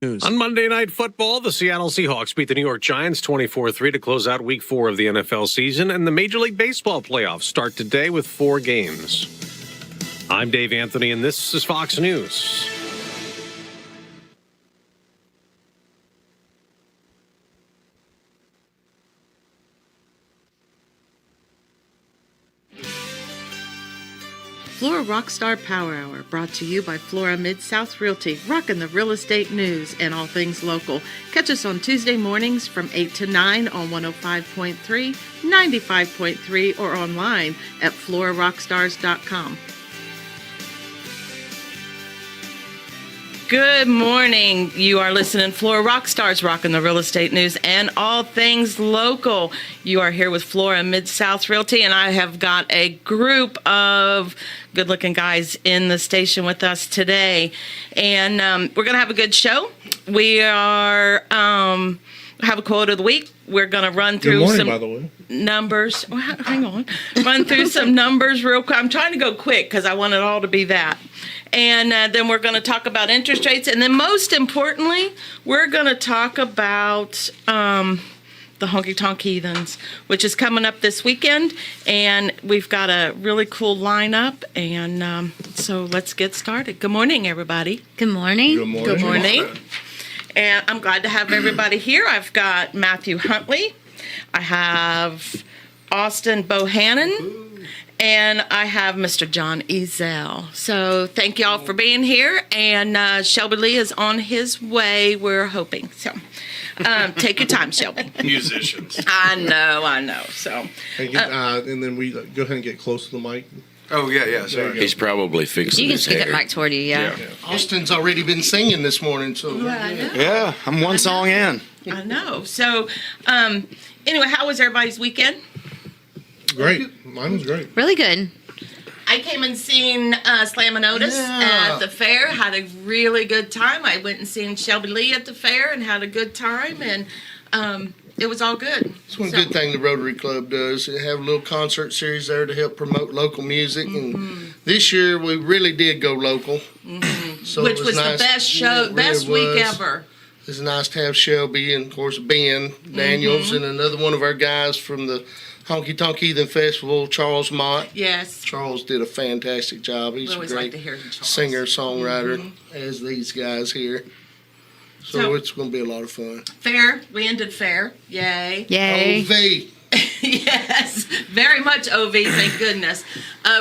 News. On Monday Night Football, the Seattle Seahawks beat the New York Giants 24-3 to close out Week 4 of the NFL season, and the Major League Baseball playoffs start today with 4 games. I'm Dave Anthony, and this is Fox News. Flora RockStar Power Hour, brought to you by Flora Mid-South Realty, rocking the real estate news and all things local. Catch us on Tuesday mornings from 8 to 9 on 105.3, 95.3, or online at FloraRockStars.com. Good morning. You are listening to Flora RockStars, rocking the real estate news and all things local. You are here with Flora Mid-South Realty, and I have got a group of good-looking guys in the station with us today. And we're going to have a good show. We are have a quote of the week. We're going to run through by the way. Numbers. Well, hang on. Run through some numbers real quick. I'm trying to go quick because I want it all to be that. And then we're going to talk about interest rates. And then most importantly, we're going to talk about the Honky Tonk Heathens, which is coming up this weekend. And we've got a really cool lineup. And so let's get started. Good morning, everybody. Good morning. Good morning. Good morning. And I'm glad to have everybody here. I've got Matthew Huntley. I have Austin Bohannon. And I have Mr. John Ezel. So thank y'all for being here. And Shelby Lee is on his way, we're hoping. So take your time, Shelby. Musicians. I know. So And then we go ahead and get close to the mic. Oh, yeah. Sorry. He's probably fixing You can his speak hair. that mic toward you, yeah. Austin's already been singing this morning, so Yeah, I'm one song in. I know. So anyway, how was everybody's weekend? Great. Mine was great. Really good. I came and seen Slam and Otis Yeah. at the fair. Had a really good time. I went and seen Shelby Lee at the fair and had a good time. And it was all good. it's one good thing the Rotary Club does. They have a little concert series there to help promote local music. And this year we really did go local. So Which it was nice. the best show, Yeah, it really best week was. ever. It's nice to have Shelby and, of course, Ben Daniels and another one of our guys from the Honky Tonk Heathen Festival, Charles Mott. Yes. Charles did a fantastic job. He's We a always great like to hear Charles. singer, songwriter, as these guys here. So it's going to be a lot of fun. Fair. We ended fair. Yay. Yay. OV. Yes. Very much OV, thank goodness.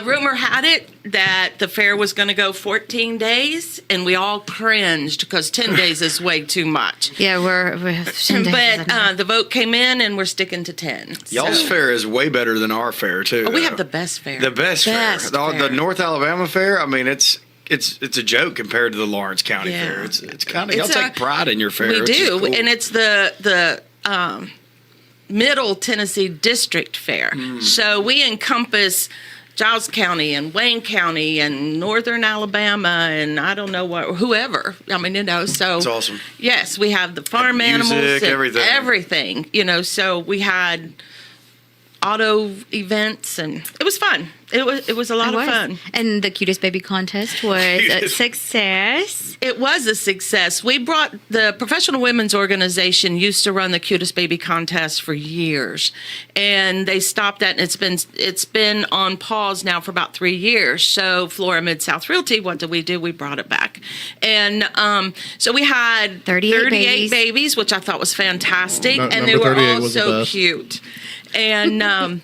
Rumor had it that the fair was going to go 14 days, and we all cringed because 10 days is way too much. Yeah, we're But the vote came in, and we're sticking to 10. Y'all's So- fair is way better than our fair too. Oh, we have the best fair. the best fair. The fair. North Alabama fair. I mean, it's a joke compared to the Lawrence County Yeah. fair. It's kind of y'all It's take pride in your fair. We which is do, cool. and it's the Middle Tennessee District Fair. So we encompass Giles County and Wayne County and Northern Alabama and I don't know what, whoever. I mean, so It's awesome. Yes, we have the farm Music, animals, and everything. everything. So we had auto events and it was fun. It was a lot of fun. And the cutest baby contest was a success. It was a success. We brought the Professional Women's Organization used to run the Cutest Baby contest for years, and they stopped that. And it's been on pause now for about 3 years. So Flora Mid-South Realty, what did? We brought it back, and so we had 38 babies, which I thought was fantastic, and they Number were 38 all was the so best. cute, and.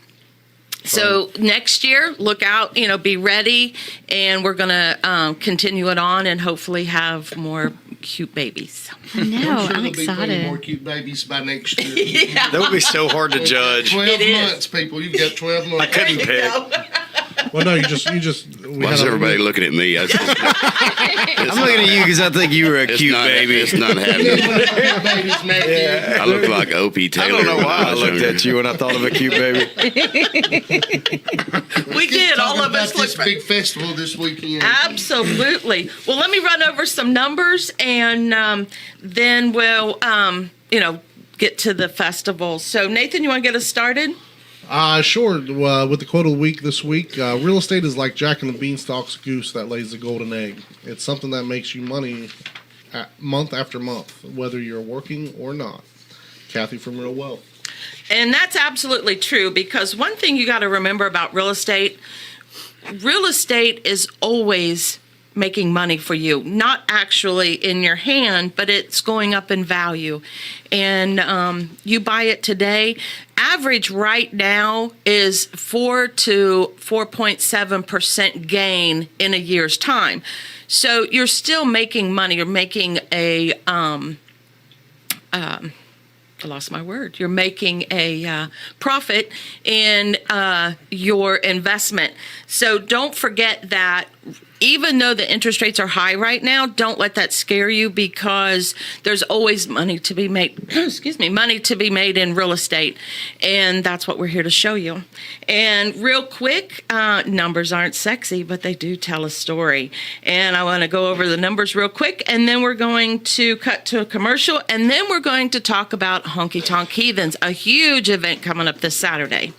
So next year, look out, be ready, and we're going to continue it on and hopefully have more cute babies. I know, I'm There'll be plenty more excited. cute babies by next year. Yeah. That would be so hard to judge. 12 It is. months, people. You've got 12 months. I couldn't pick. Well, no, you just. Why is everybody looking at me? I'm looking at you because I think you were a cute baby. It's not happening. Cute babies, Matthew. I look like Opie I Taylor. don't know why I when was looked younger. at you when I thought of a cute baby. We did. All Talking of us about this look big festival this weekend. Absolutely. Well, let me run over some numbers, and then we'll, get to the festival. So, Nathan, you want to get us started? Sure. With the quote of the week this week, real estate is like Jack and the Beanstalk's goose that lays the golden egg. It's something that makes you money month after month, whether you're working or not. Kathy from Real Wealth. And that's absolutely true, because one thing you got to remember about real estate is always making money for you, not actually in your hand, but it's going up in value. And you buy it today, average right now is 4 to 4.7% gain in a year's time. So you're still making money. You're making I lost my word. You're making a profit in your investment. So don't forget that even though the interest rates are high right now, don't let that scare you, because there's always money to be made. Money to be made in real estate, and that's what we're here to show you. And real quick, numbers aren't sexy, but they do tell a story. And I want to go over the numbers real quick, and then we're going to cut to a commercial, and then we're going to talk about Honky Tonk Heathens, a huge event coming up this Saturday.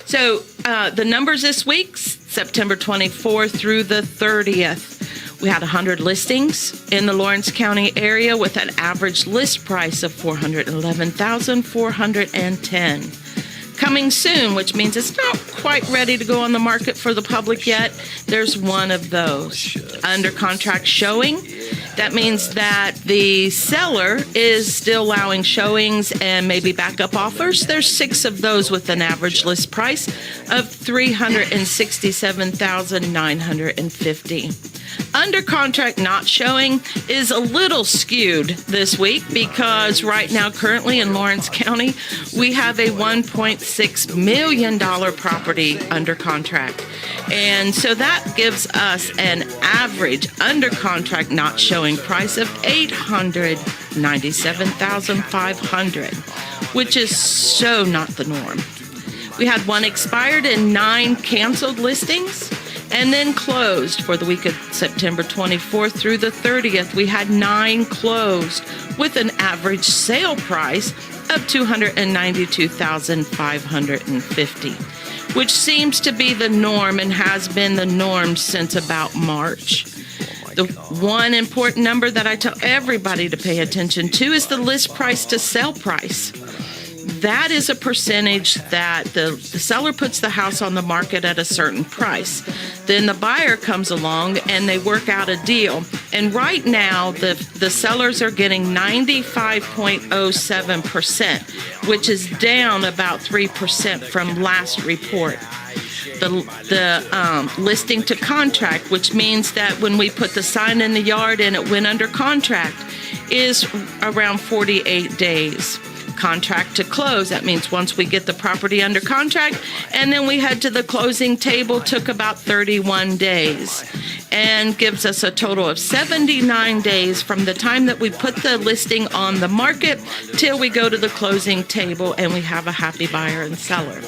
So the numbers this week, September 24th through the 30th, we had 100 listings in the Lawrence County area with an average list price of $411,410. Coming soon, which means it's not quite ready to go on the market for the public yet. There's one of those. Under contract showing. That means that the seller is still allowing showings and maybe backup offers. There's 6 of those with an average list price of $367,950. Under contract not showing is a little skewed this week, because right now, currently in Lawrence County, we have a $1.6 million property under contract. And so that gives us an average under contract not showing price of $897,500, which is so not the norm. We had 1 expired and 9 canceled listings. And then closed for the week of September 24th through the 30th. We had 9 closed with an average sale price of $292,550, which seems to be the norm and has been the norm since about March. The one important number that I tell everybody to pay attention to is the list price to sell price. That is a percentage that the seller puts the house on the market at a certain price. Then the buyer comes along and they work out a deal. And right now, the sellers are getting 95.07%, which is down about 3% from last report. The listing to contract, which means that when we put the sign in the yard and it went under contract, is around 48 days. Contract to close, that means once we get the property under contract and then we head to the closing table, took about 31 days, and gives us a total of 79 days from the time that we put the listing on the market till we go to the closing table and we have a happy buyer and seller.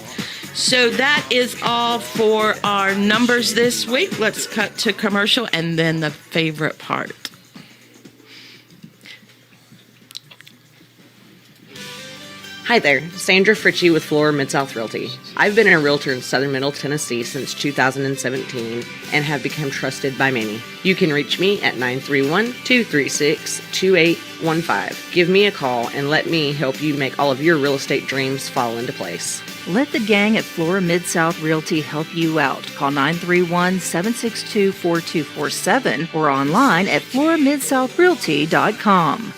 So that is all for our numbers this week. Let's cut to commercial and then the favorite part. Hi there, Sandra Fritchie with Flora Mid-South Realty. I've been a realtor in Southern Middle Tennessee since 2017 and have become trusted by many. You can reach me at 931-236-2815. Give me a call and let me help you make all of your real estate dreams fall into place. Let the gang at Flora Mid-South Realty help you out. Call 931-762-4247 or online at floramidSouthRealty.com.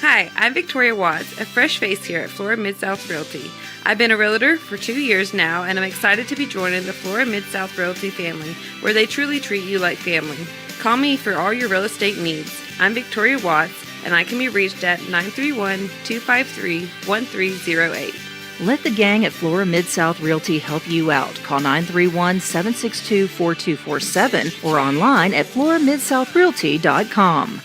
Hi, I'm Victoria Watts, a fresh face here at Flora Mid-South Realty. I've been a realtor for 2 years now, and I'm excited to be joining the Flora Mid-South Realty family, where they truly treat you like family. Call me for all your real estate needs. I'm Victoria Watts, and I can be reached at 931-253-1308. Let the gang at Flora Mid-South Realty help you out. Call 931-762-4247 or online at floramidSouthRealty.com.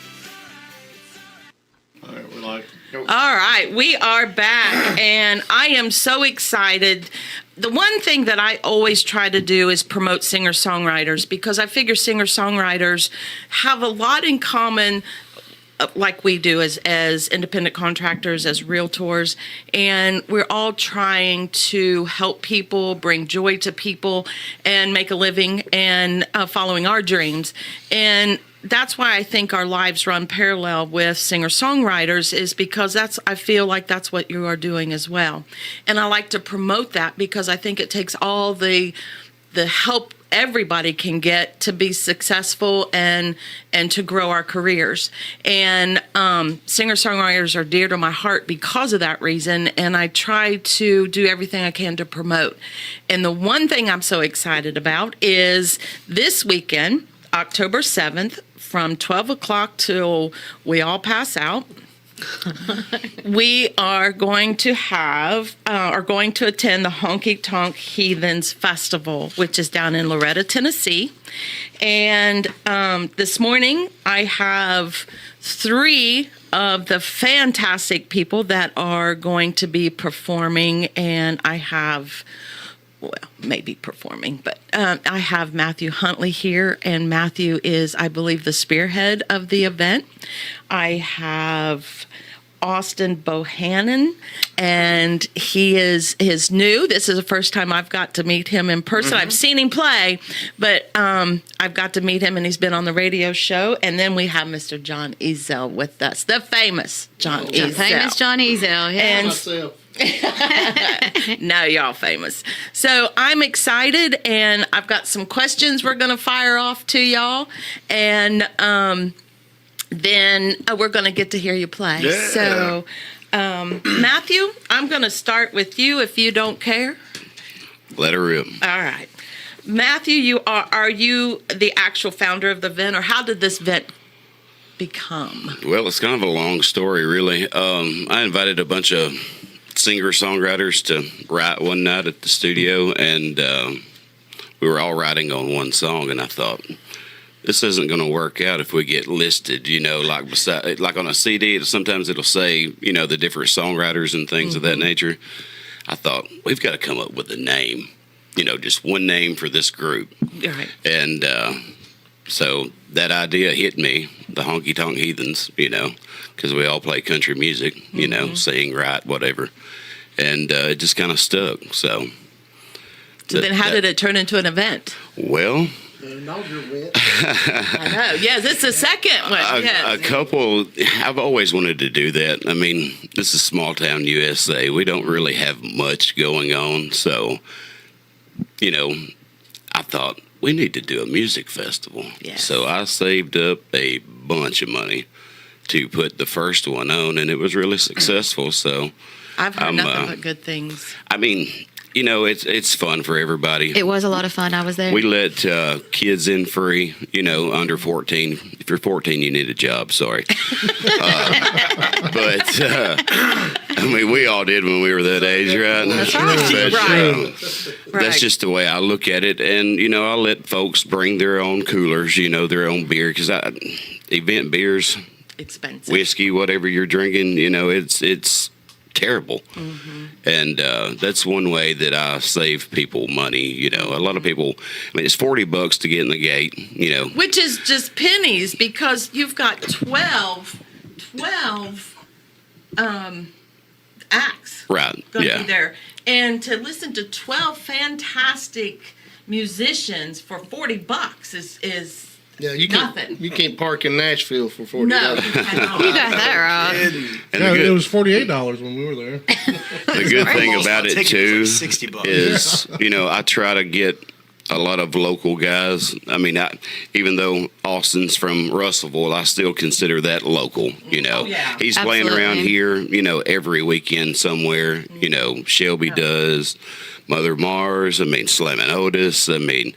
All right, we are back, and I am so excited. The one thing that I always try to do is promote singer-songwriters, because I figure singer-songwriters have a lot in common like we do as independent contractors, as realtors, and we're all trying to help people, bring joy to people, and make a living and following our dreams. And that's why I think our lives run parallel with singer-songwriters, is because I feel like that's what you are doing as well. And I like to promote that because I think it takes all the help everybody can get to be successful and to grow our careers. And singer-songwriters are dear to my heart because of that reason, and I try to do everything I can to promote. And the one thing I'm so excited about is this weekend, October 7th, from 12 o'clock till we all pass out, we are going to attend the Honky Tonk Heathens Festival, which is down in Loretta, Tennessee. And this morning I have 3 of the fantastic people that are going to be performing, and I have, well, maybe performing, but I have Matthew Huntley here, and Matthew is, I believe, the spearhead of the event. I have Austin Bohannon, and he is new. This is the first time I've got to meet him in person. I've seen him play, but I've got to meet him, and he's been on the radio show. And then we have Mr. John Ezel with us, the famous John Ezel. The famous John Ezel, yeah. And Myself. now y'all famous. So I'm excited, and I've got some questions we're going to fire off to y'all, and then we're going to get to hear you play. Yeah. So, Matthew, I'm going to start with you if you don't care. Let her rip. All right. Matthew, are you the actual founder of the event, or how did this event become? Well, it's kind of a long story, really. I invited a bunch of singer-songwriters to write one night at the studio, and we were all writing on one song, and I thought, this isn't going to work out if we get listed, like on a CD. Sometimes it'll say, the different songwriters and things of that nature. I thought, we've got to come up with a name, just one name for this group. Right. And so that idea hit me, the Honky Tonk Heathens, because we all play country music, sing, write, whatever. And it just kind of stuck. So then how did it turn into an event? Well, I know. Yes, it's the second one. Yes. a couple. I've always wanted to do that. I mean, this is small town USA. We don't really have much going on, so I thought we need to do a music festival. Yes. So I saved up a bunch of money to put the first one on, and it was really successful. So I've heard nothing but good things. I mean, it's fun for everybody. It was a lot of fun. I was there. We let kids in free, under 14. If you're 14, you need a job. Sorry. We all did when we were that age, right? That's right. But, that's just the way I look at it. And, I let folks bring their own coolers, their own beer. Because event beers, expensive. whiskey, whatever you're drinking, it's terrible. And that's one way that I save people money. A lot of people, it's $40 to get in the gate, Which is just pennies, because you've got 12 acts. Right. Going to Yeah. be there. And to listen to 12 fantastic musicians for $40 is Yeah, you nothing. You can't park in Nashville for $40. No, you cannot. You got that right. And Yeah, the it good, was $48 when we were there. the good thing about it too $60. is, I try to get a lot of local guys. I mean, even though Austin's from Russellville, I still consider that local. Oh, yeah. He's playing around Absolutely. here, every weekend somewhere. Shelby does, Mother Mars. Slim and Otis. The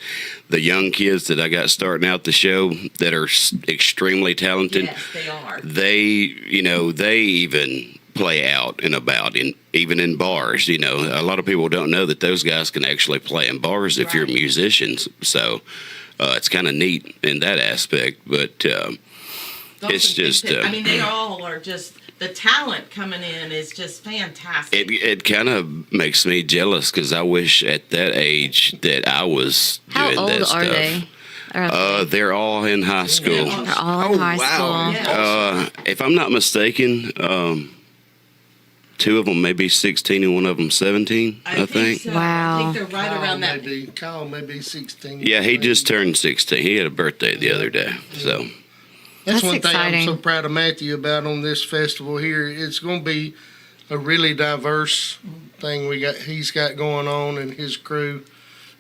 young kids that I got starting out the show that are extremely talented. Yes, they are. They even play out and about, even in bars. A lot of people don't know that those guys can actually play in bars if you're musicians. So it's kind of neat in that aspect. But it's just... they all are just... The talent coming in is just fantastic. It kind of makes me jealous, because I wish at that age that I was How doing old that are stuff. they? They're all in high school. They're all in high school. If I'm not mistaken, 2 of them may be 16 and one of them 17, I think. So. Wow. I think they're right around that. Kyle may be 16. Yeah, he just turned 16. He had a birthday the other day. So That's That's one thing I'm exciting. so proud of Matthew about on this festival here. It's going to be a really diverse thing he's got going on and his crew.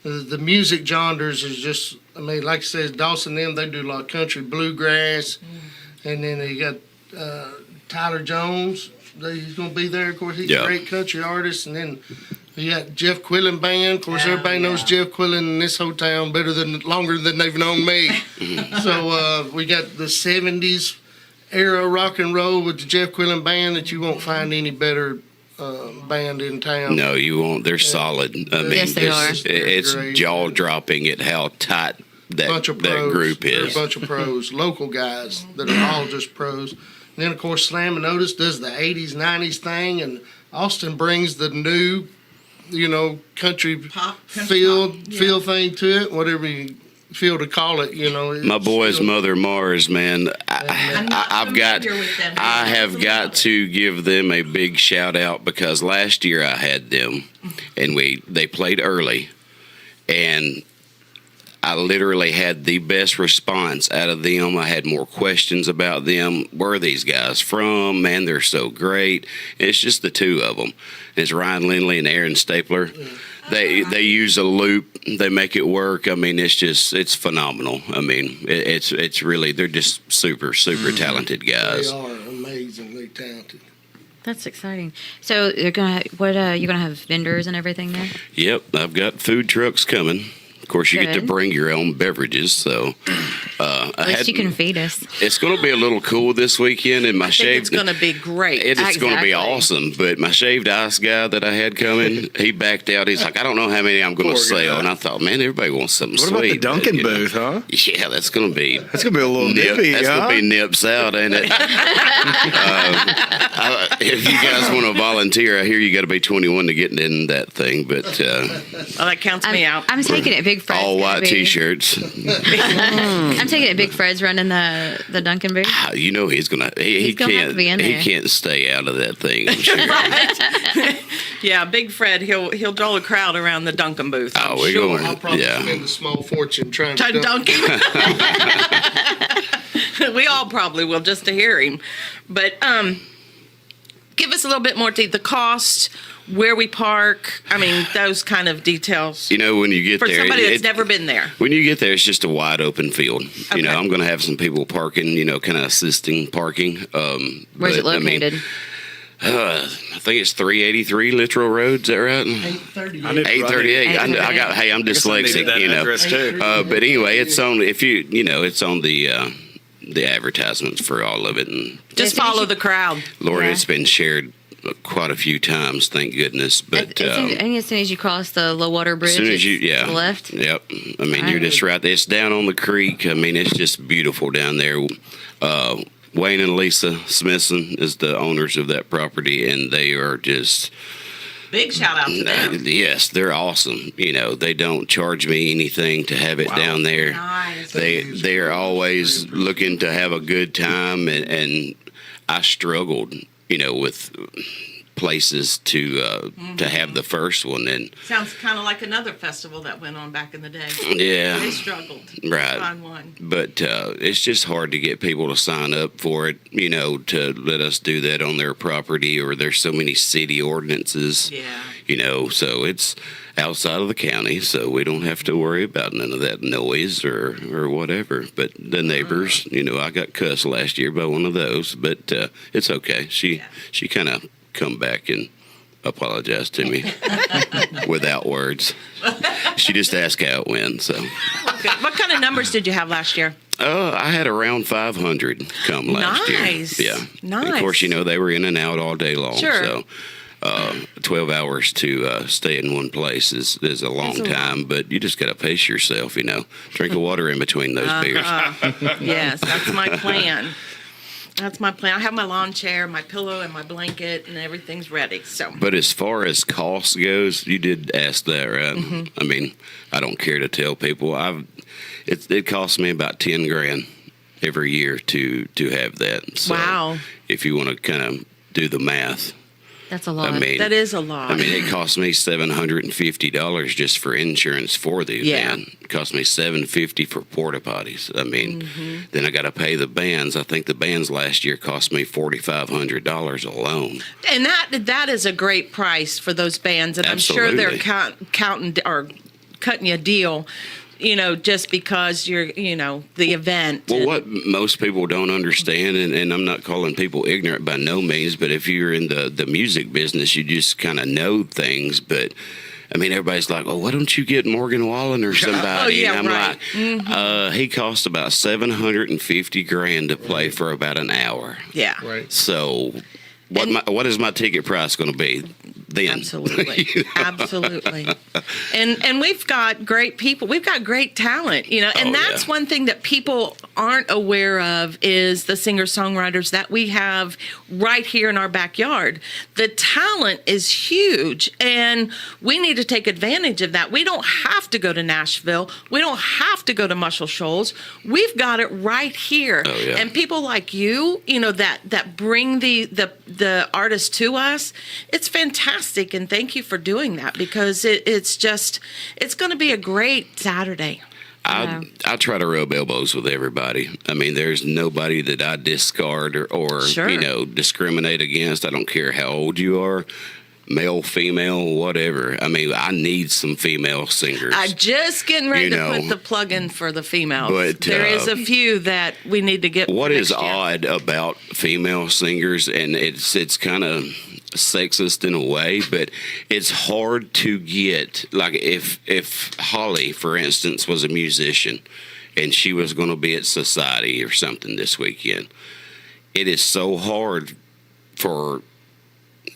The music genres is just, I mean, like I said, Dawson and them, they do a lot of country bluegrass. And then they got Tyler Jones. He's going to be there. Of course, he's a great country artist. And then you got Jeff Quillen Band. Of course, everybody knows Jeff Quillen in this whole town longer than they've known me. So we got the 70s era rock and roll with the Jeff Quillen Band that you won't find any better band in town. no, you won't. They're solid. I mean, Yes, they are. It's Great. jaw dropping at how tight Bunch of that pros. group They're is. a bunch of pros, local guys that are all just pros. And then, of course, Slam and Otis does the 80s, 90s thing, and Austin brings the new, country feel thing to it, whatever you feel to call it, My boy's Mother Mars, man. I've got familiar with them. I have got to give them a big shout out because last year I had them and they played early and I literally had the best response out of them. I had more questions about them. Where are these guys from? Man, they're so great. It's just the 2 of them. It's Ryan Lindley and Aaron Stapler. They use a loop. They make it work. I mean, it's phenomenal. I mean, it's really, they're just super talented They guys. are amazingly talented. That's exciting. So you're gonna have vendors and everything there? Yep, I've got food trucks coming. Of course, you get to Good. bring your own beverages, so At least you can feed us. It's going to be a little cool this weekend, and my I think shaved. it's going to be great. It's going to be Exactly. awesome, but my shaved ice guy that I had coming, he backed out. He's like, I don't know how many I'm going to Poor sell, guy. and I thought, man, everybody wants something What about sweet. the Dunkin' but, booth, huh? Yeah, that's going to be. That's gonna be a little nippy, That's huh? going to be nips out, ain't it? If you guys want to volunteer, I hear you got to be 21 to get in that thing, but Well, that counts me out. I'm taking it. Big Fred's all gonna white be- T-shirts. I'm taking it. Big Fred's running the Dunkin' booth. You know he's gonna. He He's gonna have can't. to be in He there. can't stay out of that thing. I'm sure. Yeah, Big Fred, he'll draw a crowd around the Dunkin' booth. I'm we're sure. going. I'll probably Yeah. spend a small fortune trying to To dunk. Dunkin'. We all probably will just to hear him. But give us a little bit more the cost, where we park. I mean, those kind of details. You know, when you get For there, somebody that's never been there. When you get there, it's just a wide open field. You know, Okay. I'm going to have some people parking. Kind of assisting parking. Where's it but, I mean, located? I think it's 383 Littoral Road. Is that right? 8:30. 838. I'm dyslexic. Too. But anyway, it's on. It's on the advertisements for all of it, and Just follow the crowd. Lord, Yeah. it's been shared quite a few times. Thank goodness. But As soon as you cross the low water bridge, as soon as you, it's to the left. Yep. I mean, you're just right there. It's down on the creek. I mean, it's just beautiful down there. Wayne and Lisa Smithson is the owners of that property, and they are just, Big shout out to them. yes, they're awesome. They don't charge me anything to have it down there. Nice. They are always looking to have a good time, and I struggled, with places to have the first one, and Sounds kind of like another festival that went on back in the day. yeah, They struggled Right. to find one. but it's just hard to get people to sign up for it, to let us do that on their property, or there's so many city ordinances, Yeah. so it's outside of the county, so we don't have to worry about none of that noise or whatever. But the neighbors, I got cussed last year by one of those, but it's okay. She kind of come back and apologized to me without words. She just asked how it went, so. Good. What kind of numbers did you have last year? I had around 500 come last Nice. year. Yeah. Nice. Of course, they were in and out all day long. Sure. So 12 hours to stay in one place is a long time, but you just got to pace yourself, Drink of water in between those beers. Yes, that's my plan. That's my plan. I have my lawn chair, my pillow, and my blanket, and everything's ready. So. But as far as cost goes, you did ask that, right? Mm-hmm. I mean, I don't care to tell people. It costs me about $10,000 every year to have that. So Wow. If you want to kind of do the math. That's a lot. I mean, That is a lot. I mean, it cost me $750 just for insurance for the event. It cost me $750 for porta potties. I mean, then I got to pay the bands. I think the bands last year cost me $4,500 alone. And that is a great price for those bands, and Absolutely. I'm sure they're counting or cutting you a deal, just because you're, the event. Well, what most people don't understand, and I'm not calling people ignorant by no means, but if you're in the music business, you just kind of know things. But I mean, everybody's like, "Oh, why don't you get Morgan Wallen or somebody?" Oh, yeah, and I'm right. like, he cost about $750,000 to play for about an hour. Yeah. Right. So, what is my ticket price going to be then? Absolutely. Absolutely. And we've got great people. We've got great talent, and that's one thing that people aren't aware of is the singer-songwriters that we have right here in our backyard. The talent is huge, and we need to take advantage of that. We don't have to go to Nashville. We don't have to go to Muscle Shoals. We've got it right here. Oh, yeah. And people like you, that bring the artists to us, it's fantastic, and thank you for doing that, because it's going to be a great Saturday. I try to rub elbows with everybody. I mean, there's nobody that I discard or Sure. discriminate against. I don't care how old you are, male, female, whatever. I mean, I need some female singers. I'm just getting ready to put the plug in for the females. But, there is a few that we need to get. What is next year. odd about female singers, and it's kind of sexist in a way, but it's hard to get, like if Holly, for instance, was a musician and she was going to be at Society or something this weekend, it is so hard for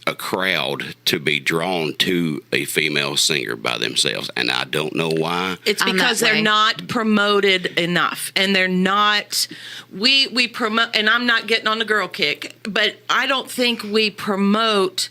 a crowd to be drawn to a female singer by themselves, and I don't know why. It's I'm because that they're way. not promoted enough, and they're not. We promote, and I'm not getting on the girl kick, but I don't think we promote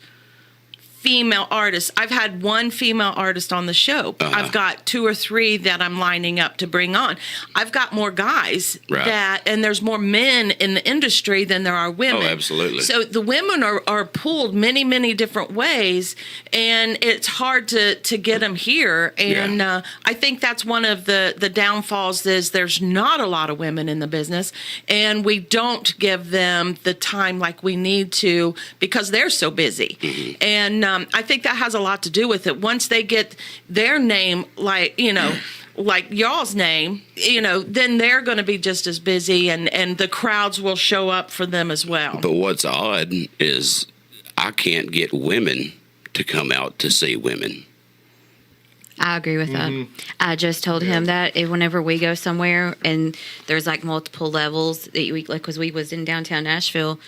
female artists. I've had one female artist on the show. I've got 2 or 3 that I'm lining up to bring on. I've got more guys and there's more men in the industry than there are women. Oh, absolutely. So the women are pulled many, many different ways, and it's hard to get them here. And I think that's one of the downfalls is there's not a lot of women in the business, and we don't give them the time like we need to because they're so busy. Mm-hmm. And I think that has a lot to do with it. Once they get their name, like y'all's name, then they're going to be just as busy, and the crowds will show up for them as well. But what's odd is I can't get women to come out to see women. I agree with that. I just told him that whenever we go somewhere and there's like multiple levels that because we was in downtown Nashville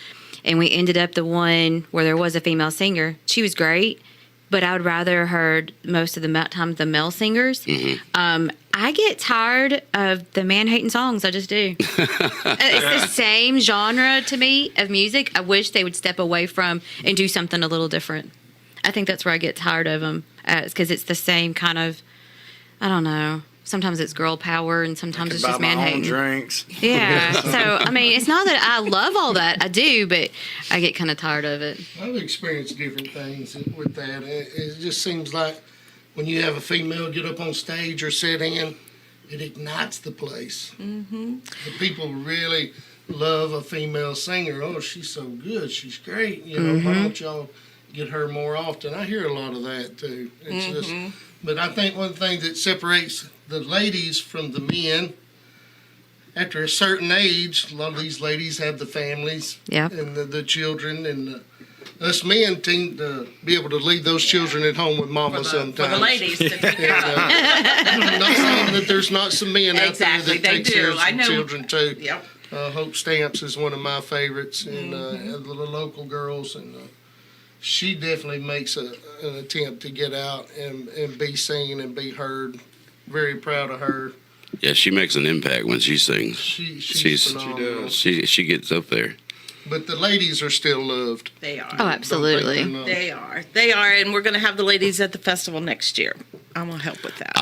and we ended up the one where there was a female singer. She was great, but I would rather heard most of the time the male singers. I get tired of the man-hating songs. I just do. It's the same genre to me of music. I wish they would step away from and do something a little different. I think that's where I get tired of them. It's because it's the same kind of, I don't know. Sometimes it's girl power, and sometimes it's just man hating. Drinks. Yeah. So I mean, it's not that I love all that. I do, but I get kind of tired of it. I've experienced different things with that. It just seems like when you have a female get up on stage or sit in, it ignites the place. The people really love a female singer. Oh, she's so good. She's great. Why don't y'all get her more often? I hear a lot of that too. It's just, but I think one thing that separates the ladies from the men, after a certain age, a lot of these ladies have the families and the children, and us men tend to be able to leave those children at home with mama sometimes. For the ladies to take care of. I'm not saying that there's not some men out there Exactly, that they take do. care of I some know. children too. Yep. Hope Stamps is one of my favorites, and the local girls, and she definitely makes an attempt to get out and be seen and be heard. Very proud of her. Yeah, she makes an impact when she sings. She's phenomenal. She gets up there. but the ladies are still loved. They are. Oh, absolutely. Don't think they're not. They are, and we're going to have the ladies at the festival next year. I'm going to help with that.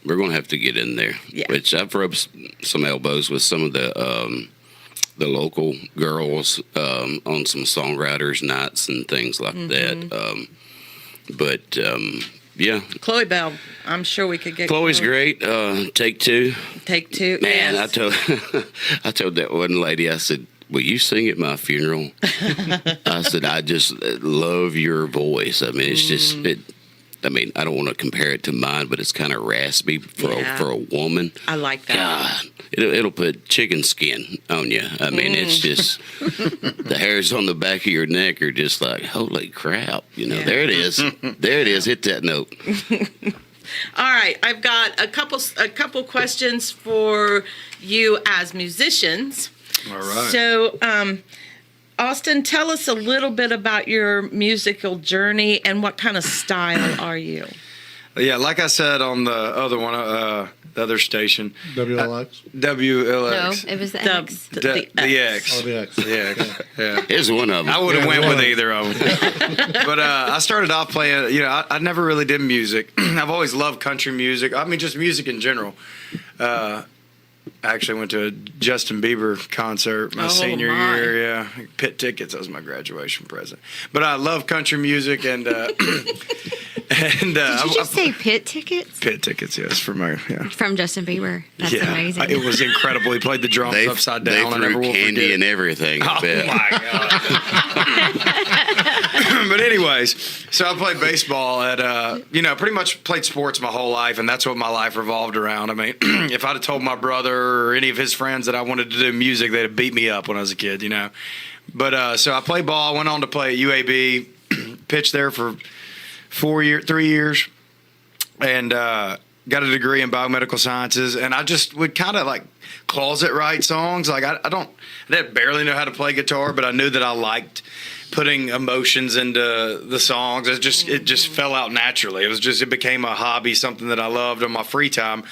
We're gonna have to get in there. Yeah. Which I've rubbed some elbows with some of the local girls on some songwriters nights and things like that. Yeah. Chloe Bell, I'm sure we could get. Chloe's Chloe. great. Take Two. Take Two. Man, yes. I told that one lady, I said, will you sing at my funeral? I said, I just love your voice. I mean, it's just, I don't want to compare it to mine, but it's kind of raspy for a woman. I like that. God, it'll put chicken skin on you. I mean, it's just, the hairs on the back of your neck are just like, holy crap. There it is. There it is. Hit that note. All right, I've got a couple questions for you as musicians. All right. So, Austin, tell us a little bit about your musical journey and what kind of style are you? Yeah, like I said on the other one, the other station, WLX? WLX. No, it was the The- X. The X. Oh, the X. The X. Yeah. Here's one of them. I would have Yeah, went one with of either of them. But I started off playing, I never really did music. I've always loved country music. I mean, just music in general. I actually went to a Justin Bieber concert my senior my. year. Yeah, pit tickets. That was my graduation present. But I love country music and Did you just say pit tickets? pit tickets. Yes, for my From Justin Bieber. That's amazing. It was incredible. He played the drums upside down. They I never threw will candy forget. and everything. I Oh bet. my god! But anyways, so I played baseball at pretty much played sports my whole life, and that's what my life revolved around. I mean, if I'd have told my brother or any of his friends that I wanted to do music, they'd have beat me up when I was a kid, But so I played ball. Went on to play at UAB, pitched there for 3 years, and got a degree in biomedical sciences. And I just would kind of like closet write songs. Like I barely know how to play guitar, but I knew that I liked putting emotions into the songs. It just fell out naturally. It became a hobby, something that I loved on my free time.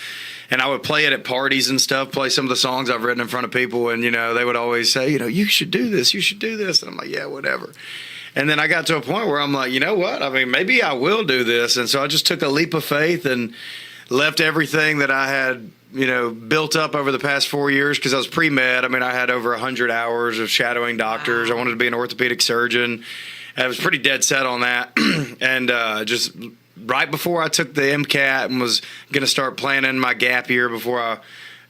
And I would play it at parties and stuff, play some of the songs I've written in front of people. And, they would always say, you should do this. You should do this. And I'm like, yeah, whatever. And then I got to a point where I'm like, you know what? I mean, maybe I will do this. And so I just took a leap of faith and left everything that I had, built up over the past 4 years because I was pre-med. I mean, I had over 100 hours of shadowing doctors. Wow. I wanted to be an orthopedic surgeon. I was pretty dead set on that. And just right before I took the MCAT and was going to start planning my gap year before I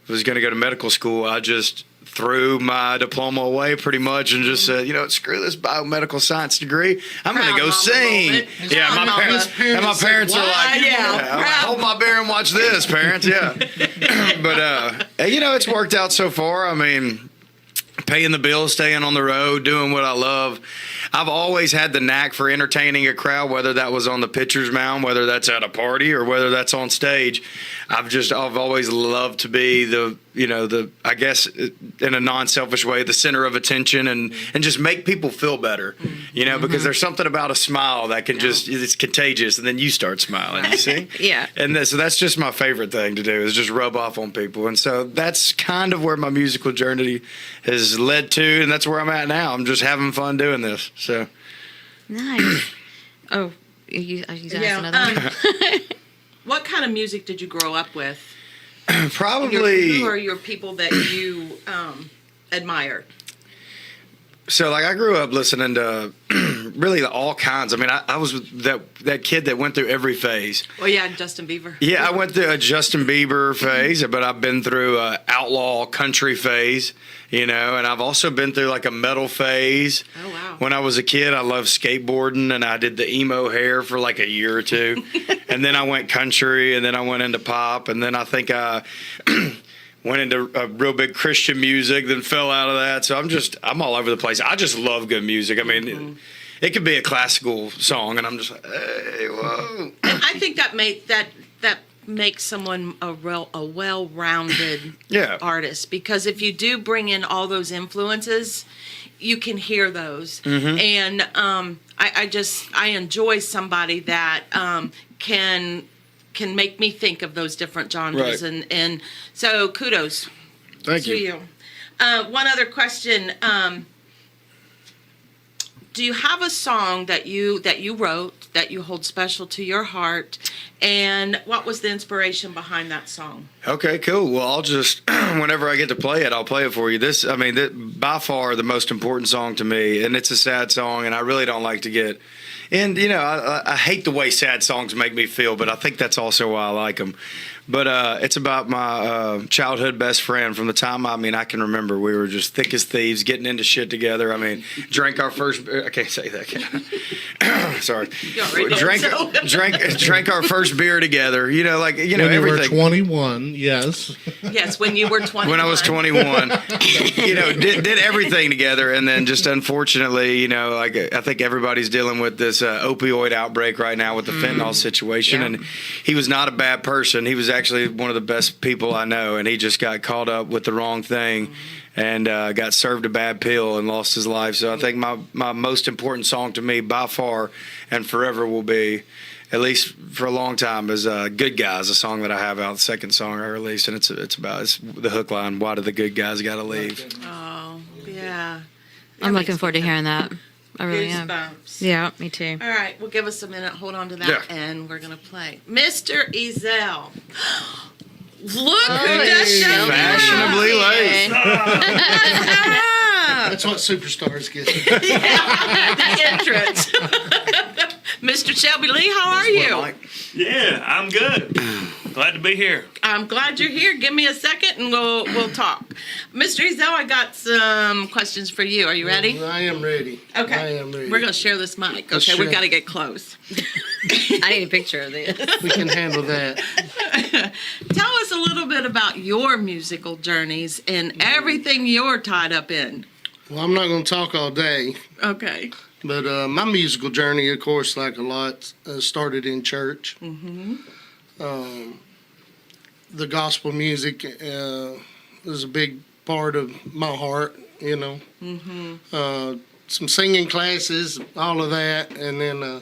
was going to go to medical school, I just threw my diploma away pretty much and just said, screw this biomedical science degree. I'm going to go sing. Yeah, my parents are like, I'm like, hold my beer and watch this, parents. Yeah. But, it's worked out so far. I mean, paying the bills, staying on the road, doing what I love. I've always had the knack for entertaining a crowd, whether that was on the pitcher's mound, whether that's at a party, or whether that's on stage. I've always loved to be I guess in a non-selfish way, the center of attention and just make people feel better, because there's something about a smile that can it's contagious, and then you start smiling, you see? Yeah. And so that's just my favorite thing to do is just rub off on people. And so that's kind of where my musical journey has led to, and that's where I'm at now. I'm just having fun doing this. So Nice. Oh, you asked another one? What kind of music did you grow up with? probably. Who are your people that you admire? So, I grew up listening to really all kinds. I mean, I was that kid that went through every phase. Oh, yeah, Justin Bieber. Yeah, I went through a Justin Bieber phase, but I've been through an outlaw country phase, and I've also been through a metal phase. Oh, wow. When I was a kid, I loved skateboarding, and I did the emo hair for a year or two. And then I went country, and then I went into pop, and then I think I went into a real big Christian music, then fell out of that. So I'm all over the place. I just love good music. I mean, it could be a classical song, and I'm just like, hey, whoa. And I think that makes someone a well-rounded artist, because if you do bring in all those influences, you can hear those. And I enjoy somebody that can make me think of those different genres. Right. And so kudos Thank to you. you. One other question. Do you have a song that you wrote that you hold special to your heart? And what was the inspiration behind that song? Okay, cool. Well, I'll just, whenever I get to play it, I'll play it for you. This, by far the most important song to me, and it's a sad song, and I really don't like to get, and I hate the way sad songs make me feel, but I think that's also why I like them. But it's about my childhood best friend from the time, I can remember. We were just thick as thieves, getting into shit together. Drank our first, I can't say that. Sorry. Drank our first beer together, when everything. You were 21, yes. Yes, when you were 21. When I was 21, did everything together, and then just unfortunately, I think everybody's dealing with this opioid outbreak right now with the fentanyl situation, and he was not a bad person. He was actually one of the best people I know, and he just got caught up with the wrong thing and got served a bad pill and lost his life. So I think my most important song to me by far and forever will be, at least for a long time, is Good Guys, a song that I have out, the second song I released, and it's the hook line, why do the good guys gotta leave? Oh, yeah. I'm looking forward to hearing that. I really am. Goosebumps. Yeah, me too. All right, well, give us a minute. Hold on to that, and we're going to play. Mr. Ezel. Look who just showed up. Fashionably late. That's what superstars get. The entrance. Mr. Shelby Lee, how are you? Yeah, I'm good. Glad to be here. I'm glad you're here. Give me a second and we'll talk. Mr. Ezel, I got some questions for you. Are you ready? I am ready. Okay. I am ready. We're going to share this mic. Let's Okay, we've share. got to get close. I need a picture of this. We can handle that. Tell us a little bit about your musical journeys and everything you're tied up in. Well, I'm not going to talk all day, Okay. but my musical journey, of course, like a lot, started in church. Mm-hmm. The gospel music was a big part of my heart, Mm-hmm. Some singing classes, all of that. And then a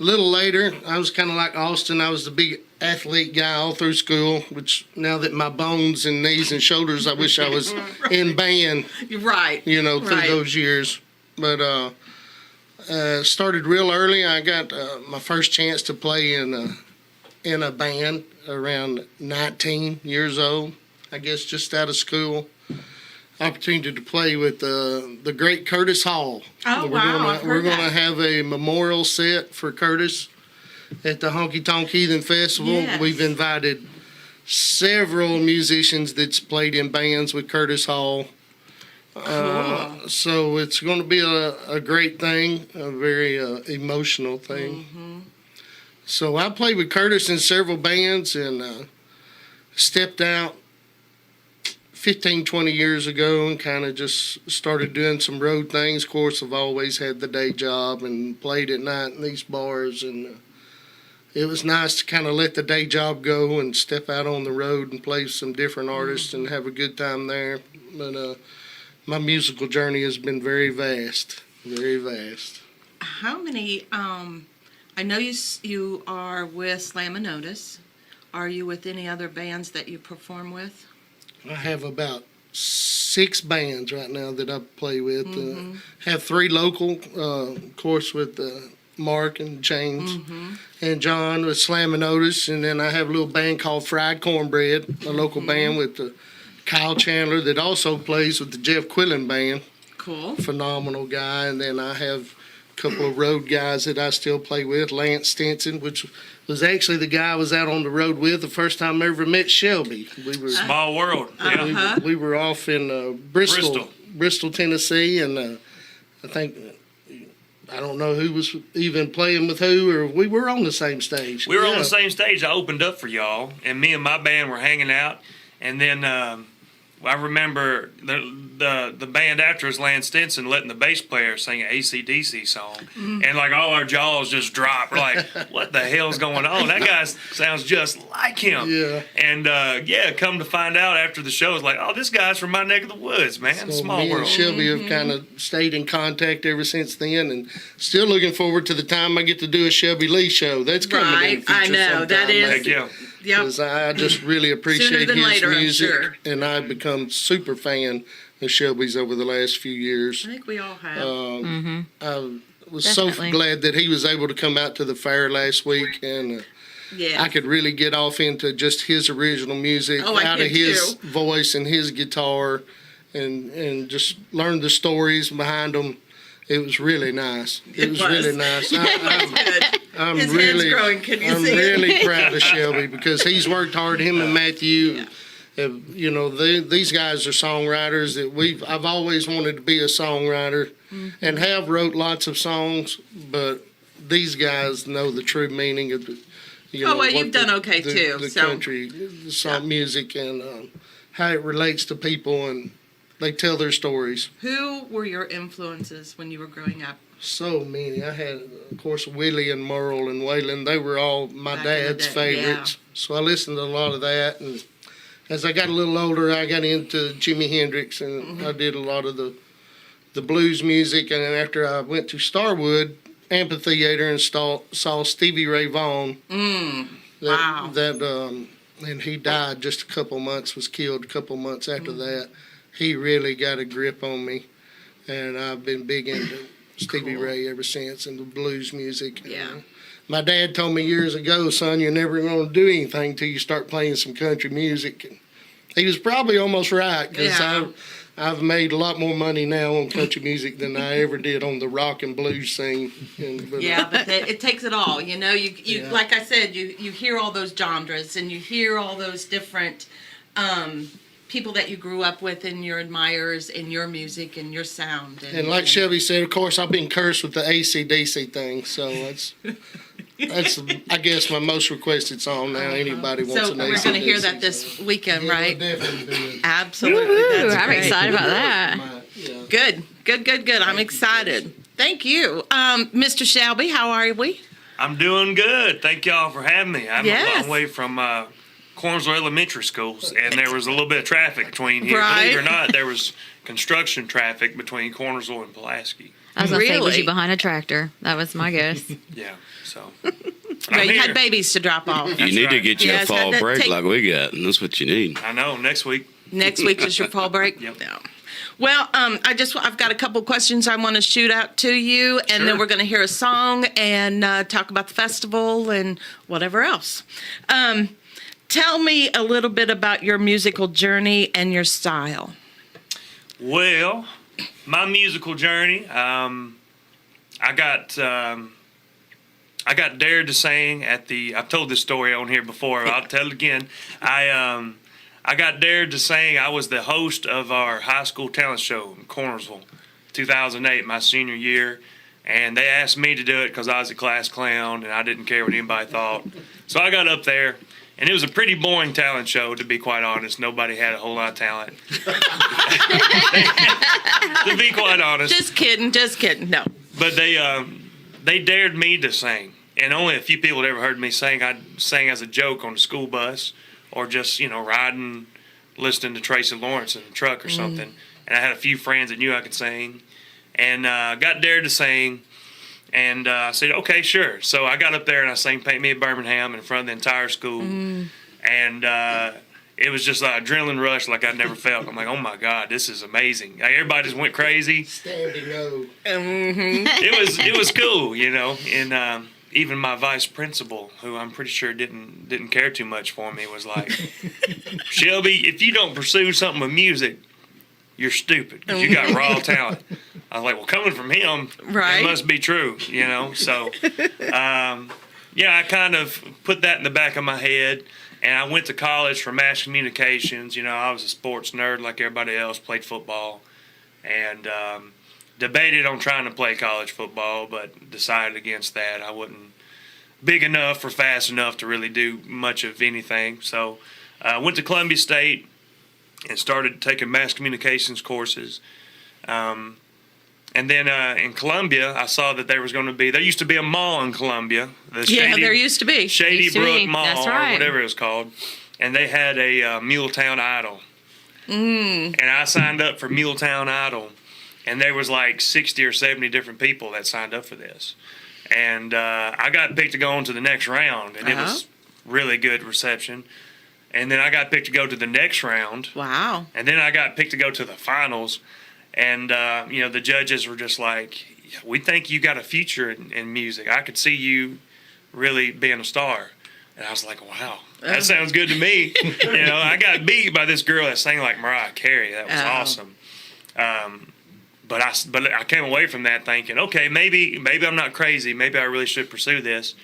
little later, I was kind of like Austin. I was the big athlete guy all through school, which now that my bones and knees and shoulders, I wish I was in band, Right. through Right. those years. But started real early. I got my first chance to play in a band around 19 years old, I guess just out of school. Opportunity to play with the great Curtis Hall. Oh, wow, I've We're heard going to that. have a memorial set for Curtis at the Honky Tonk Heathen Festival. Yes. We've invited several musicians that's played in bands with Curtis Hall. Cool. So it's going to be a great thing, a very emotional thing. Mm-hmm. So I played with Curtis in several bands and stepped out 15, 20 years ago and kind of just started doing some road things. Of course, I've always had the day job and played at night in these bars, and it was nice to kind of let the day job go and step out on the road and play with some different artists and have a good time there. But my musical journey has been very vast, very vast. How many, I know you are with Slam and Otis. Are you with any other bands that you perform with? I have about 6 bands right now that I play with. Have 3 local, of course, with Mark and James and John with Slam and Otis. And then I have a little band called Fried Cornbread, a local band with Kyle Chandler that also plays with the Jeff Quillen Band. Cool. Phenomenal guy. And then I have a couple of road guys that I still play with. Lance Stinson, which was actually the guy I was out on the road with the first time I ever met Shelby. We were Small world. Yeah. we were off in Bristol, Tennessee, and I think I don't know who was even playing with who, or we were on the same stage. We were on the same stage. I opened up for y'all, and me and my band were hanging out. And then I remember the band after us, Lance Stinson, letting the bass player sing an AC/DC song. And like all our jaws just dropped. We're like, what the hell's going on? That guy sounds just like him. Yeah. And come to find out after the show, it's like, oh, this guy's from my neck of the woods, man. So Small me world. and Shelby have kind of stayed in contact ever since then, and still looking forward to the time I get to do a Shelby Lee show. That's coming in the Right, I future know, sometime, that is- maybe. Heck yeah. Yep. 'Cause I just really appreciate than his later, I'm music, sure. and I've become super fan of Shelby's over the last few years. I think we all have. I was Definitely. so glad that he was able to come out to the fair last week, and Yeah. I could really get off into just his original music Oh, I out of could his too. voice and his guitar, and just learn the stories behind them. It was really nice. It was really nice. I'm His really, hand's growing. Can you I'm see it? really proud of Shelby because he's worked hard. Him and Matthew, you know, these guys are songwriters that I've always wanted to be a songwriter, and have wrote lots of songs, but these guys know the true meaning of the. You Oh, know, well, what you've done okay, too, The so- country, the song music, and how it relates to people, and they tell their stories. Who were your influences when you were growing up? So many. I had, of course, Willie and Merle and Waylon. They were all my Back in the dad's day, favorites. So I listened to a lot of that. And as I got a little older, I got into Jimi Hendrix, and I did a lot of the blues music. And then after I went to Starwood Amphitheater and saw Stevie Ray Vaughan. Wow. And he died just a couple months, was killed a couple months after that. He really got a grip on me, and I've been big into Stevie Ray ever since, and the blues music. Yeah. My dad told me years ago, son, you're never going to do anything till you start playing some country music. And he was probably almost right, because Yeah. I've made a lot more money now on country music than I ever did on the rock and blues scene. Yeah, but it takes it all. You know, you Yeah. like I said, you hear all those genres and you hear all those different people that you grew up with and your admirers in your music and your sound. And like Shelby said, of course, I've been cursed with the AC/DC thing, so that's I guess my most requested song now. Anybody wants So an we're AC/DC. going to hear that this weekend, Yeah, right? we'll definitely do it. Absolutely. Woo, That's I'm great. excited about that. Good. I'm excited. Thank you. Mr. Shelby, how are we? I'm doing good. Thank y'all for having me. I'm a Yes. long way from Cornsville Elementary Schools, and there was a little bit of traffic between here. Right. Believe it or not, there was construction traffic between Cornersville and Pulaski. I was going to say, was Really? you behind a tractor? That was my guess. Yeah, so. Well, I'm you had here. babies to drop off. You need to right. get you Yes, a fall had to break take- like we got, and that's what you need. I know, next week. Next week is your fall break? Yep. No. Well, I've got a couple questions I want to shoot out to you, and then Sure. we're going to hear a song and talk about the festival and whatever else. Tell me a little bit about your musical journey and your style. Well, my musical journey, I got dared to sing at I've told this story on here before, but I'll tell it again. I got dared to sing. I was the host of our high school talent show in Cornersville, 2008, my senior year. And they asked me to do it because I was a class clown and I didn't care what anybody thought. So I got up there, and it was a pretty boring talent show, to be quite honest. Nobody had a whole lot of talent. To be quite honest. Just kidding. No. But they dared me to sing, and only a few people had ever heard me sing. I sang as a joke on the school bus, or just riding, listening to Tracy Lawrence in the truck or something. And I had a few friends that knew I could sing, and got dared to sing. And I said, okay, sure. So I got up there and I sang "Paint Me a Birmingham" in front of the entire school, and it was just an adrenaline rush like I'd never felt. I'm like, oh my God, this is amazing! Like, everybody just went crazy. Standing O. It was cool, and even my vice principal, who I'm pretty sure didn't care too much for me, was like, Shelby, if you don't pursue something with music, you're stupid, 'cause you got raw talent. I was like, well, coming from him, Right. it must be true, So, I kind of put that in the back of my head. And I went to college for mass communications. I was a sports nerd like everybody else, played football, and debated on trying to play college football, but decided against that. I wasn't big enough or fast enough to really do much of anything. So I went to Columbia State and started taking mass communications courses. And then in Columbia, I saw that there used to be a mall in Columbia. There used to be. Shady Used to Brook be. Mall, That's or right. whatever it was called. And they had a Muletown Idol. And I signed up for Muletown Idol. And there was like 60 or 70 different people that signed up for this. And I got picked to go on to the next round. And it was really good reception. And then I got picked to go to the next round. Wow. And then I got picked to go to the finals. And, the judges were just like, we think you got a future in music. I could see you really being a star. And I was like, wow, that sounds good to me. I got beat by this girl that sang like Mariah Carey. That was awesome. But I came away from that thinking, okay, maybe I'm not crazy. Maybe I really should pursue this.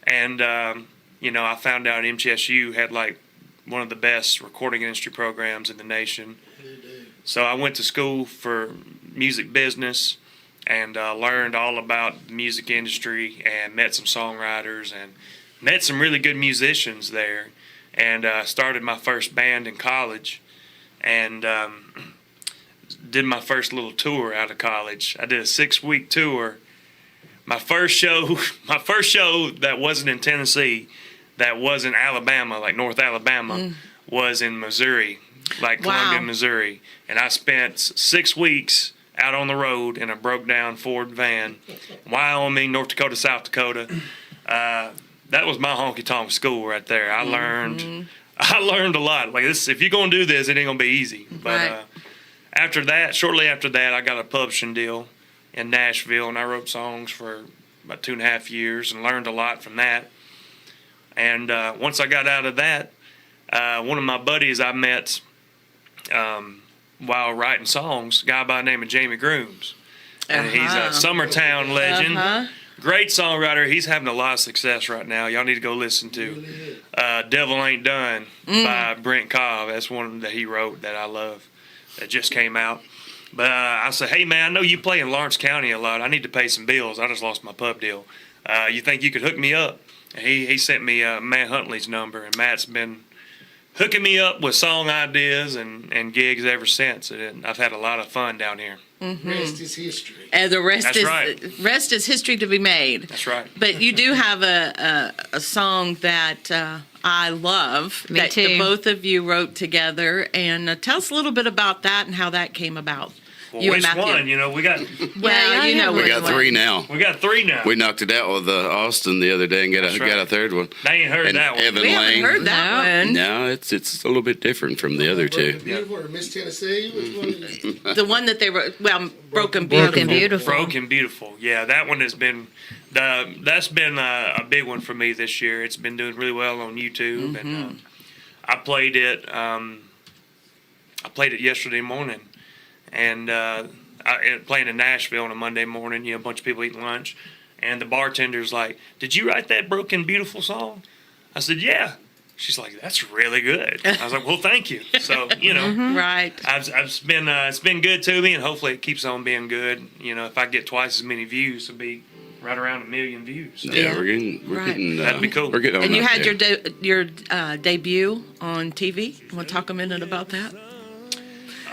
And, I found out MTSU had like one of the best recording industry programs in the nation. So I went to school for music business and learned all about the music industry and met some songwriters and met some really good musicians there, and started my first band in college, and did my first little tour out of college. I did a 6-week tour. My first show that wasn't in Tennessee, that was in Alabama, like North Alabama, was in Missouri, like Columbia, Missouri, and I spent 6 weeks out on the road in a broke down Ford van, Wyoming, North Dakota, South Dakota. That was my honky tonk school right there. I learned a lot. Like this, if you're gonna do this, it ain't gonna be easy. But shortly after that, I got a publishing deal in Nashville, and I wrote songs for about 2.5 years and learned a lot from that. And once I got out of that, one of my buddies I met while writing songs, a guy by the name of Jamie Grooms, and he's a Summertown legend. Great songwriter. He's having a lot of success right now. Y'all need to go listen to Devil Ain't Done by Brent Cobb. That's one that he wrote that I love that just came out. But I said, hey, man, I know you play in Lawrence County a lot. I need to pay some bills. I just lost my pub deal. You think you could hook me up? And he sent me Matt Huntley's number, and Matt's been hooking me up with song ideas and gigs ever since. And I've had a lot of fun down here. Rest is history. And the rest That's is right. Rest is history to be made. That's right. But you do have a song that I love Me that too. the both of you wrote together, and tell us a little bit about that and how that came about. Well, You and which Matthew. one? We got Well, you know We which got one. 3 now. three now. We knocked it out with Austin the other day and got That's a right. third one. They ain't heard And that one. Evan We haven't Lane. heard that one. No, it's a little bit different from the other two. Beautiful or Miss Tennessee? Which one is it? The one that they wrote, Broken Beautiful. Broken Beautiful. Broken Beautiful. Yeah, that one has been that's been a big one for me this year. It's been doing really well on YouTube, and I played it. I played it yesterday morning, and playing in Nashville on a Monday morning. A bunch of people eating lunch, and the bartender's like, "Did you write that Broken Beautiful song?" I said, "Yeah." She's like, "That's really good." I was like, "Well, thank you." So Right. it's been good to me, and hopefully it keeps on being good. If I get twice as many views, it'll be right around 1 million views. So Yeah, we're getting. That'd be cool. We're getting. And you up had there. your debut on TV. You want to talk a minute about that?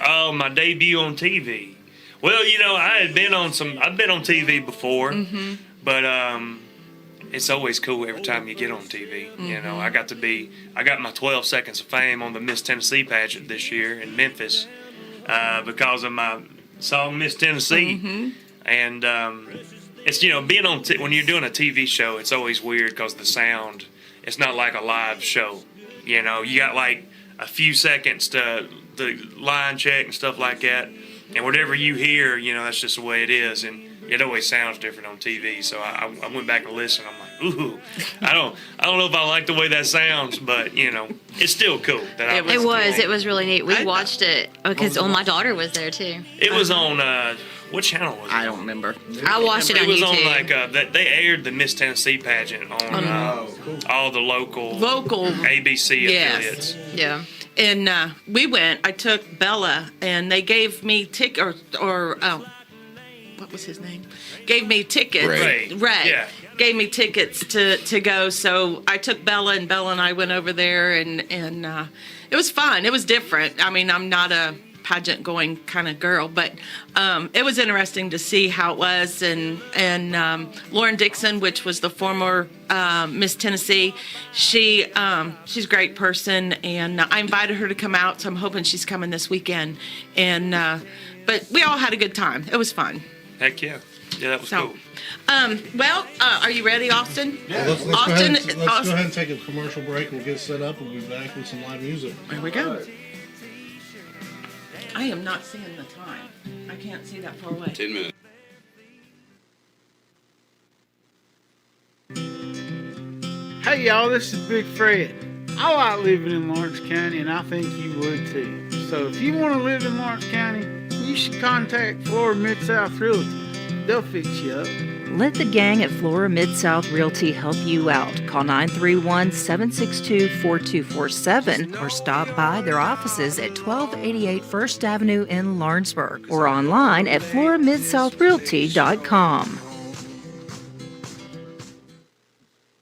Oh, my debut on TV. Well, I've been on TV before, but it's always cool every time you get on TV. I got my 12 seconds of fame on the Miss Tennessee pageant this year in Memphis because of my song Miss Tennessee. And it's being on when you're doing a TV show, it's always weird because the sound, it's not like a live show. You got like a few seconds to the line check and stuff like that, and whatever you hear, that's just the way it is, and it always sounds different on TV. So I went back and listened. I'm like, ooh, I don't know if I like the way that sounds, but it's still cool. It was really neat. We watched it because my daughter was there too. It was on what channel was it? I don't remember. I watched it on It was YouTube. on like they aired the Miss Tennessee pageant on all the local ABC affiliates. Yeah. And we went. I took Bella, and they gave me what was his name? Gave me tickets. Ray. Yeah. Gave me tickets to go. So I took Bella, and I went over there, and it was fun. It was different. I mean, I'm not a pageant going kind of girl, but it was interesting to see how it was. And Lauren Dixon, which was the former Miss Tennessee, she's a great person, and I invited her to come out, so I'm hoping she's coming this weekend. And but we all had a good time. It was fun. Heck yeah. Yeah, that was So, cool. Are you ready, Austin? Well, let's Austin, go ahead and take a commercial break. We'll get set up. We'll be back with some live music. Here we go. I am not seeing the time. I can't see that far away. 10 minutes. Hey y'all, this is Big Fred. I like living in Lawrence County and I think you would too. So if you want to live in Lawrence County, you should contact Flora Mid-South Realty. They'll fix you up. Let the gang at Flora Mid-South Realty help you out. Call 931-762-4247 or stop by their offices at 1288 First Avenue in Lawrenceburg or online at floramidSouthRealty.com.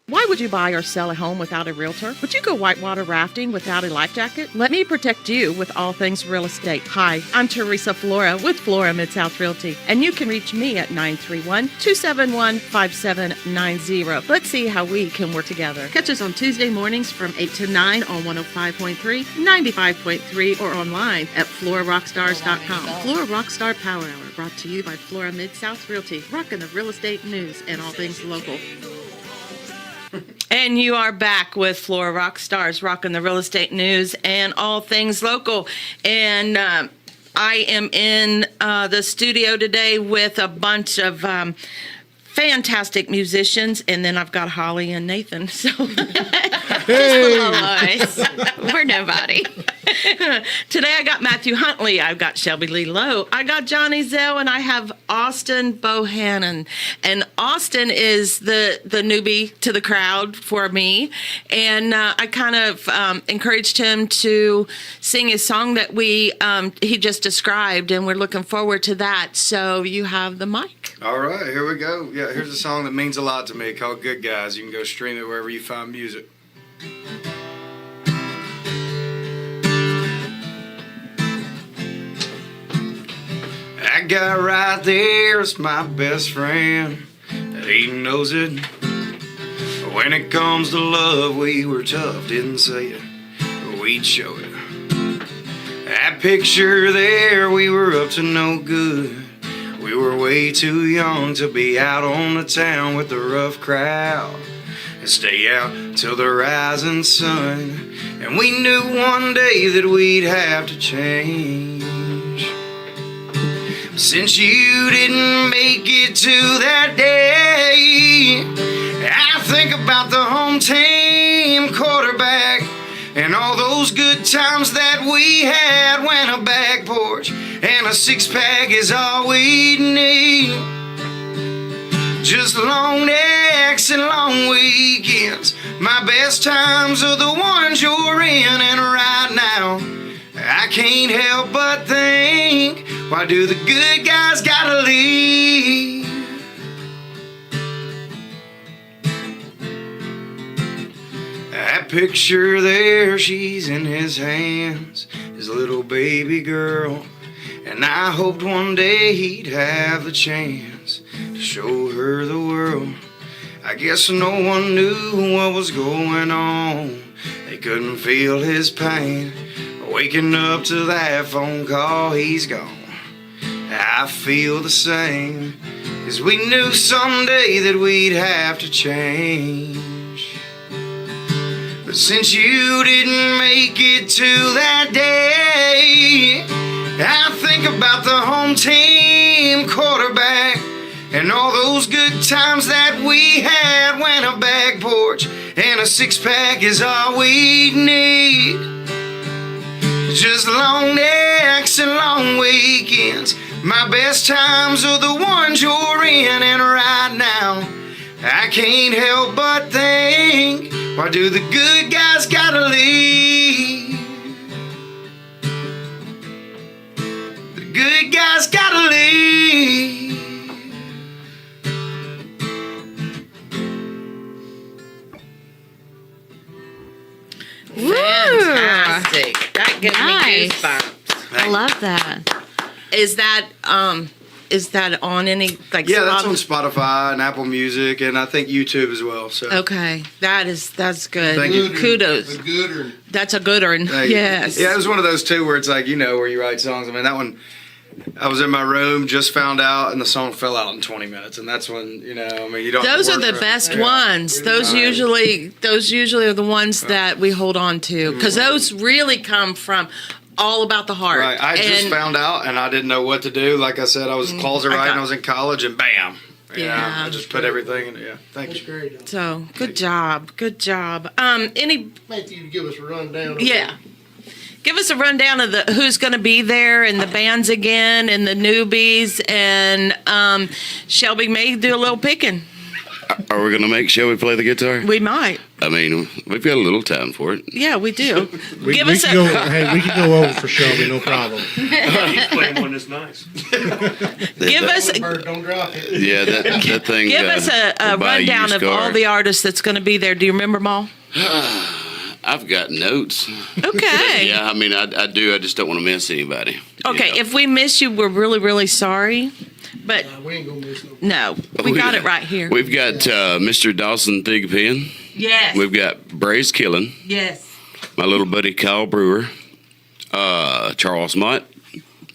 Why would you buy or sell a home without a realtor? Would you go whitewater rafting without a life jacket? Let me protect you with all things real estate. Hi, I'm Teresa Flora with Flora Mid-South Realty, and you can reach me at 931-271-5790. Let's see how we can work together. Catch us on Tuesday mornings from 8 to 9 on 105.3, 95.3, or online at FloraRockStars.com. Flora Rockstar Power Hour, brought to you by Flora Mid-South Realty, rocking the real estate news and all things local. And you are back with Flora RockStars, rocking the real estate news and all things local. And I am in the studio today with a bunch of fantastic musicians, and then I've got Holly and Nathan. So Just below us. We're nobody. today I got Matthew Huntley, I've got Shelby Lee Lowe, I got Johnny Zell, and I have Austin Bohannon. And Austin is the newbie to the crowd for me, and I kind of encouraged him to sing his song that he just described, and we're looking forward to that. So you have the mic. All right, here we go. Yeah, here's a song that means a lot to me called Good Guys. You can go stream it wherever you find music. That guy right there is my best friend. He knows it. When it comes to love, we were tough, didn't say it, but we'd show it. That picture there, we were up to no good. We were way too young to be out on the town with the rough crowd and stay out till the rising sun. And we knew one day that we'd have to change. Since you didn't make it to that day, I think about the home team quarterback and all those good times that we had when a back porch and a six-pack is all we need. Just long necks and long weekends. My best times are the ones you're in. And right now, I can't help but think, why do the good guys gotta leave? That picture there, she's in his hands, his little baby girl. And I hoped one day he'd have the chance to show her the world. I guess no one knew what was going on. They couldn't feel his pain. Waking up to that phone call, he's gone. I feel the same, 'cause we knew someday that we'd have to change. But since you didn't make it to that day, I think about the home team quarterback and all those good times that we had when a back porch and a six-pack is all we need. Just long necks and long weekends. My best times are the ones you're in. And right now, I can't help but think, why do the good guys gotta leave? The good guys gotta leave. Fantastic. That gives me Nice. goosebumps. I love that. Is that on any Yeah, that's on Spotify and Apple Music, and I think YouTube as well. So Okay, that's good. Thank you. Kudos. A gooder. That's a good one. Thank you. Yes. Yeah, it was one of those too where it's like, where you write songs. I mean, that one, I was in my room, just found out, and the song fell out in 20 minutes, and that's when you don't. Those are the best ones. Those usually are the ones that we hold on to because those really come from all about the heart. Right. I just found out, and I didn't know what to do. Like I said, I was closet writing. I was in college, and bam. Yeah. I just put everything in. Yeah. Thank you. Great. So good job. Any? Matthew, give us a rundown. Yeah. Give us a rundown of who's going to be there and the bands again and the newbies and Shelby may do a little picking. Are we going to make Shelby play the guitar? We might. I mean, we've got a little time for it. Yeah, we do. We can go over for Shelby, no problem. He's playing one that's nice. Give us. Don't drop it. Yeah, that thing. Give us a rundown of all the artists that's going to be there. Do you remember them all? I've got notes. Okay. Yeah, I mean, I do. I just don't want to miss anybody. Okay, if we miss you, we're really, really sorry. But we ain't gonna miss no, we got it right here. We've got Mr. Dawson Thigpen. Yes. We've got Braze Killen. Yes. My little buddy Kyle Brewer. Charles Mott.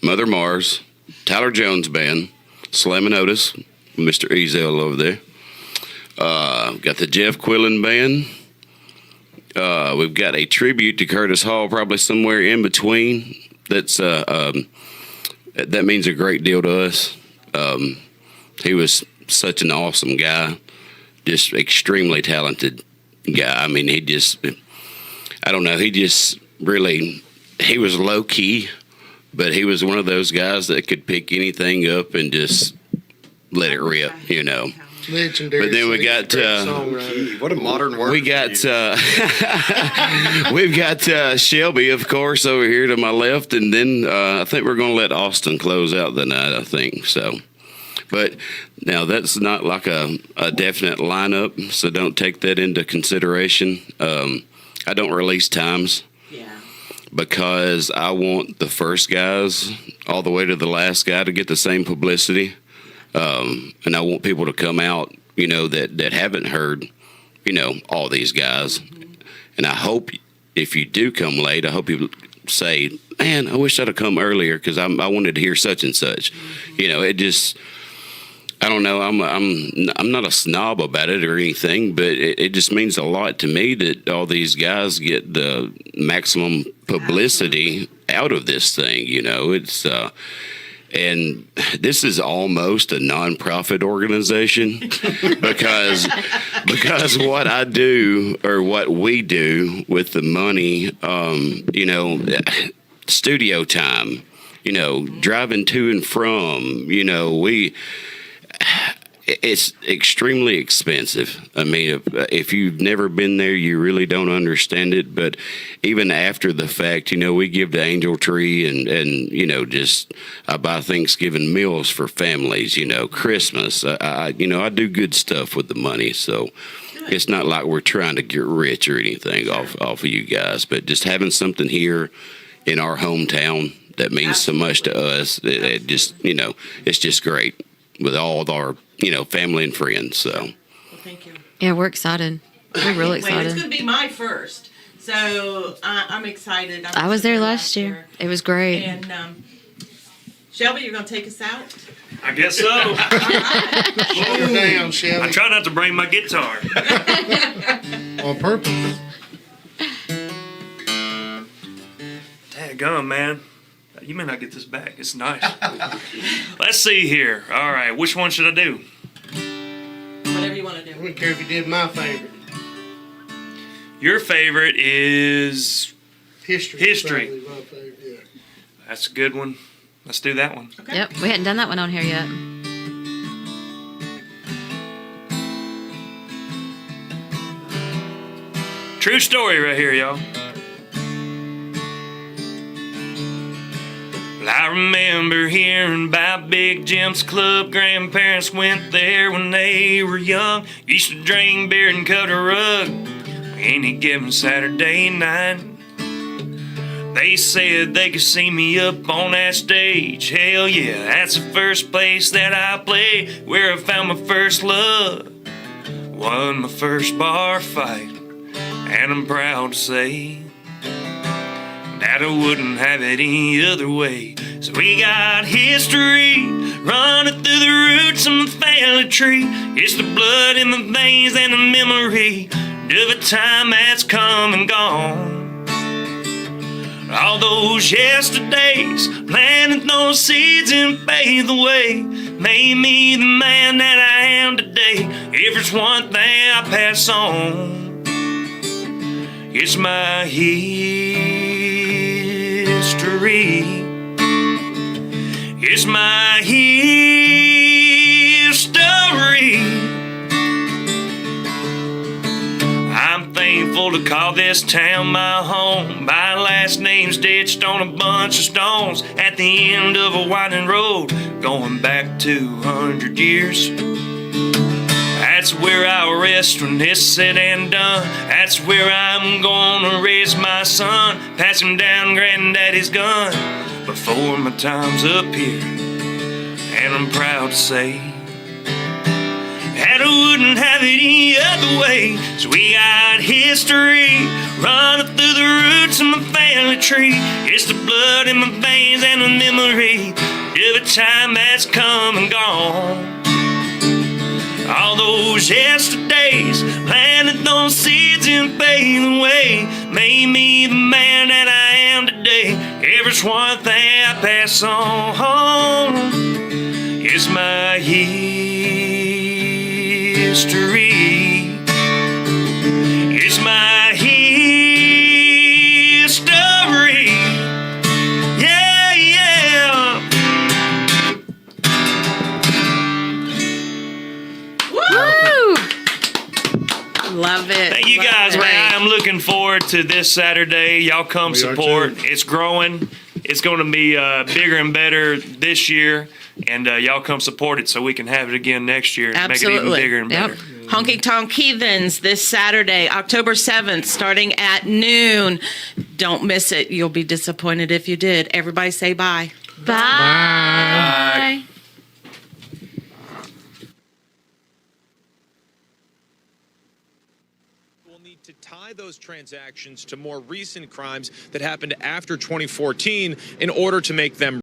Mother Mars. Tyler Jones Band. Slam and Otis. Mr. Ezel over there. Got the Jeff Quillen Band. We've got a tribute to Curtis Hall, probably somewhere in between. That means a great deal to us. He was such an awesome guy, just extremely talented guy. I mean, he was low key, but he was one of those guys that could pick anything up and just let it rip, Legendary. But then we got what a modern word. We got we've got Shelby, of course, over here to my left, and then I think we're going to let Austin close out the night. I think so. But now that's not like a definite lineup, so don't take that into consideration. I don't release times. Because I want the first guys all the way to the last guy to get the same publicity. And I want people to come out, that haven't heard, all these guys. And I hope if you do come late, I hope you say, man, I wish I'd have come earlier because I wanted to hear such and such. It just, I don't know. I'm not a snob about it or anything, but it just means a lot to me that all these guys get the maximum publicity out of this thing. It's and this is almost a nonprofit organization because what I do or what we do with the money, studio time, driving to and from, it's extremely expensive. I mean, if you've never been there, you really don't understand it. But even after the fact, we give the Angel Tree and just I buy Thanksgiving meals for families, Christmas. I do good stuff with the money. So it's not like we're trying to get rich or anything off of you guys. But just having something here in our hometown that means so much to us, it just, it's just great with all of our family and friends. So, well, thank you. Yeah, we're excited. We're really excited. It's going to be my first, so I'm excited. I was there last year. It was great. And Shelby, you're going to take us out? I guess so. Slow down, Shelby. I try not to bring my guitar. On purpose. Daggum, man. You may not get this back. It's nice. Let's see here. All right, which one should I do? Whatever you want to do. I don't care if you did my favorite. Your favorite is History. History. Probably my favorite, yeah. That's a good one. Let's do that one. Okay. Yep, we hadn't done that one on here yet. True story right here, y'all. I remember hearing about Big Jim's Club. Grandparents went there when they were young. Used to drink beer and cut a rug any given Saturday night. They said they could see me up on that stage. Hell yeah, that's the first place that I played, where I found my first love. Won my first bar fight, and I'm proud to say that I wouldn't have it any other way. So we got history running through the roots of my family tree. It's the blood in my veins and the memory of a time that's come and gone. All those yesterdays, planting those seeds and fade away, made me the man that I am today. If there's one thing I pass on, it's my history. It's my history. I'm thankful to call this town my home. My last name stitched on a bunch of stones at the end of a winding road, going back 200 years. That's where I'll rest when this said and done. That's where I'm gonna raise my son, pass him down granddaddy's gun before my time's up here. And I'm proud to say that I wouldn't have it any other way. So we got history running through the roots of my family tree. It's the blood in my veins and the memory of a time that's come and gone. All those yesterdays, planted those seeds and fade away, made me the man that I am today. Every one thing I pass on is my history. It's my history. Yeah, yeah. Woo! Love it. Thank you Love guys, it. man. I'm looking forward to this Saturday. Y'all come We are support. too. It's growing. It's going to be bigger and better this year. And y'all come support it so we can have it again next year. And make it even Absolutely. bigger and Yep. better. Honky Tonk Heathens this Saturday, October 7th, starting at noon. Don't miss it. You'll be disappointed if you did. Everybody say bye. Bye. We'll need to tie those transactions to more recent crimes that happened after 2014 in order to make them